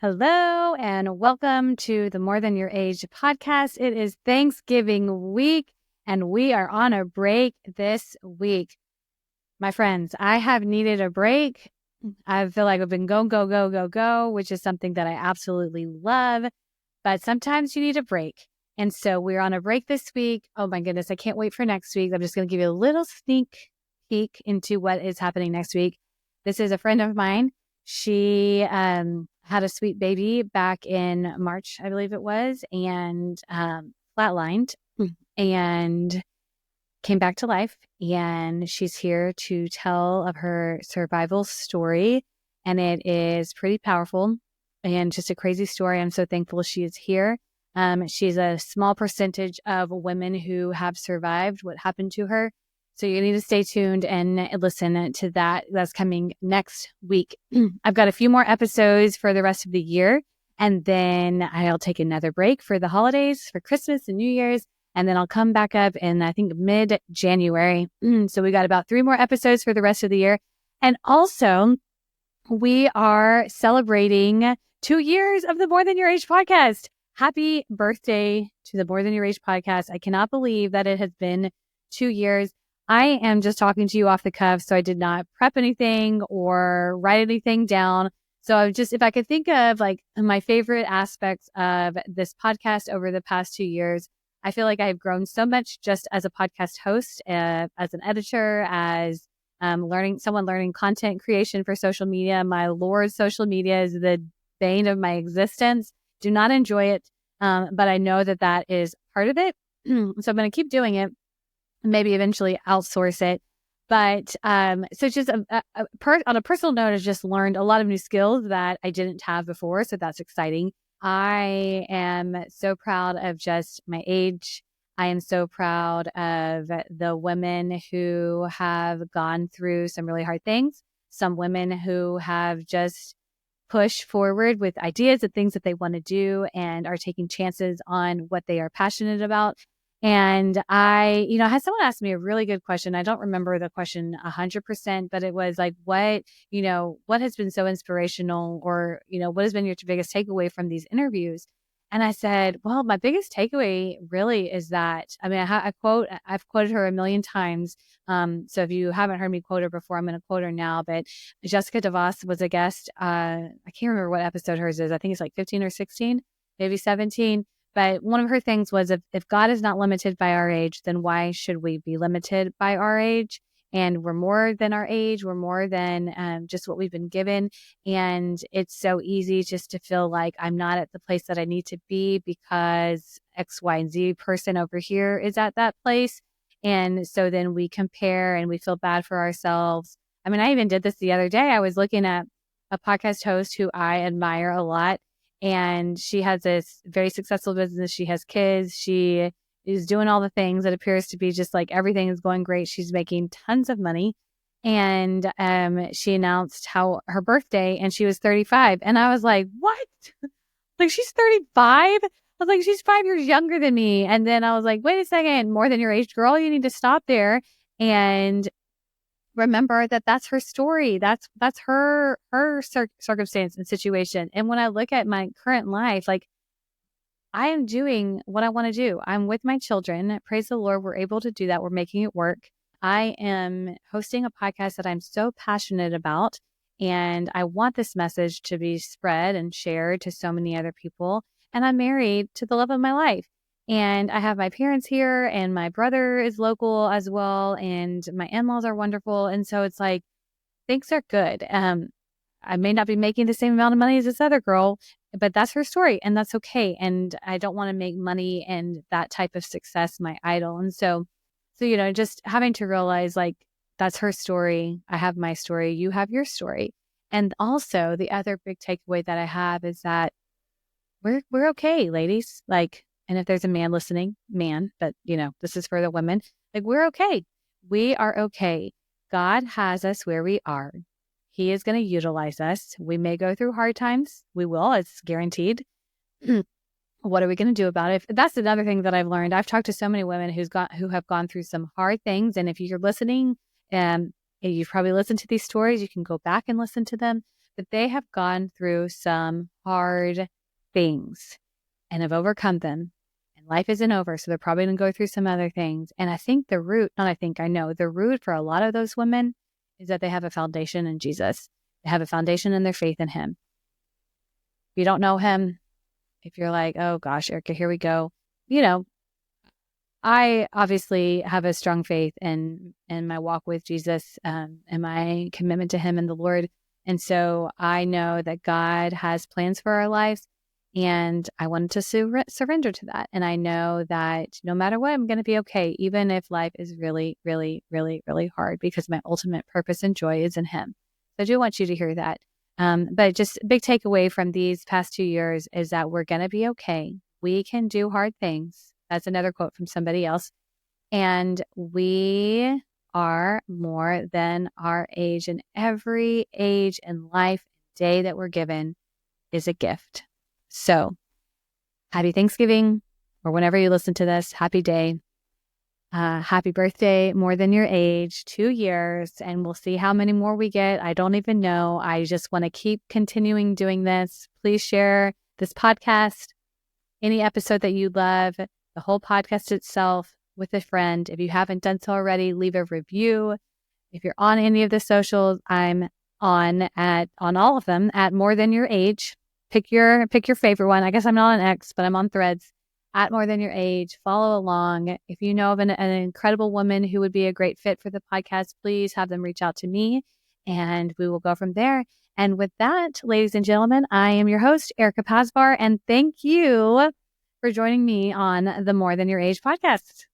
Hello and welcome to the More Than Your Age podcast. It is Thanksgiving week and we are on a break this week. My friends, I have needed a break. I feel like I've been go, which is something that I absolutely love. But sometimes you need a break. And so we're on a break this week. Oh my goodness, I can't wait for next week. I'm just going to give you a little sneak peek into what is happening next week. This is a friend of mine. She had a sweet baby back in March, I believe it was, and flatlined and came back to life. And she's here to tell of her survival story. And it is pretty powerful and just a crazy story. I'm so thankful she is here. She's a small percentage of women who have survived what happened to her. So you need to stay tuned and listen to that. That's coming next week. I've got a few more episodes for the rest of the year. And then I'll take another break for the holidays, for Christmas and New Year's. And then I'll come back up in, I think, mid-January. So we got about 3 more episodes for the rest of the year. And also, we are celebrating 2 years of the More Than Your Age podcast. Happy birthday to the More Than Your Age podcast. I cannot believe that it has been 2 years. I am just talking to you off the cuff, so I did not prep anything or write anything down. So if I could think of like my favorite aspects of this podcast over the past 2 years, I feel like I've grown so much just as a podcast host, as an editor, as learning content creation for social media. My Lord, social media is the bane of my existence. Do not enjoy it, but I know that is part of it. So I'm going to keep doing it. Maybe eventually outsource it. But so just on a personal note, I've just learned a lot of new skills that I didn't have before. So that's exciting. I am so proud of just my age. I am so proud of the women who have gone through some really hard things. Some women who have just pushed forward with ideas and things that they want to do and are taking chances on what they are passionate about. And I had someone ask me a really good question. I don't remember the question 100%, but it was like, what has been so inspirational, or, what has been your biggest takeaway from these interviews? And I said, well, my biggest takeaway really is that, I've quoted her a million times. So if you haven't heard me quote her before, I'm going to quote her now. But Jessica DeVos was a guest. I can't remember what episode hers is. I think it's like 15 or 16, maybe 17. But one of her things was, if God is not limited by our age, then why should we be limited by our age? And we're more than our age. We're more than just what we've been given. And it's so easy just to feel like I'm not at the place that I need to be because X, Y, and Z person over here is at that place. And so then we compare and we feel bad for ourselves. I mean, I even did this the other day. I was looking at a podcast host who I admire a lot. And she has this very successful business. She has kids. She is doing all the things. It appears to be just like everything is going great. She's making tons of money. And she announced her birthday, and she was 35. And I was like, what? Like, she's 35? I was like, she's 5 years younger than me. And then I was like, wait a second, more than your age, girl. You need to stop there and remember that that's her story. That's her circumstance and situation. And when I look at my current life, like, I am doing what I want to do. I'm with my children. Praise the Lord. We're able to do that. We're making it work. I am hosting a podcast that I'm so passionate about. And I want this message to be spread and shared to so many other people. And I'm married to the love of my life. And I have my parents here, and my brother is local as well. And my in-laws are wonderful. And so it's like, things are good. I may not be making the same amount of money as this other girl, but that's her story, and that's okay. And I don't want to make money and that type of success my idol. And so, just having to realize, like, that's her story. I have my story. You have your story. And also the other big takeaway that I have is that we're okay, ladies. Like, and if there's a man listening, but this is for the women, like, we're okay. We are okay. God has us where we are. He is going to utilize us. We may go through hard times. We will. It's guaranteed. What are we going to do about it? That's another thing that I've learned. I've talked to so many women who have gone through some hard things. And if you're listening, and you've probably listened to these stories, you can go back and listen to them. that they have gone through some hard things and have overcome them. And life isn't over, so they're probably going to go through some other things. And I think the root for a lot of those women is that they have a foundation in Jesus. They have a foundation in their faith in him. If you don't know him, if you're like, oh gosh, Erica, here we go. I obviously have a strong faith in my walk with Jesus and my commitment to him and the Lord. And so I know that God has plans for our lives, and I wanted to surrender to that. And I know that no matter what, I'm going to be okay, even if life is really, really, really, really hard, because my ultimate purpose and joy is in him. So I do want you to hear that. But just a big takeaway from these past 2 years is that we're going to be okay. We can do hard things. That's another quote from somebody else. And we are more than our age, and every age and life day that we're given is a gift. So happy Thanksgiving, or whenever you listen to this, happy day. Happy birthday, more than your age, 2 years, and we'll see how many more we get. I don't even know. I just want to keep continuing doing this. Please share this podcast, any episode that you love, the whole podcast itself, with a friend. If you haven't done so already, leave a review. If you're on any of the socials, I'm on all of them at More Than Your Age. Pick your favorite one. I guess I'm not on X, but I'm on Threads at More Than Your Age. Follow along. If you know of an incredible woman who would be a great fit for the podcast, please have them reach out to me, and we will go from there. And with that, ladies and gentlemen, I am your host, Erica Pasvar, and thank you for joining me on the More Than Your Age podcast.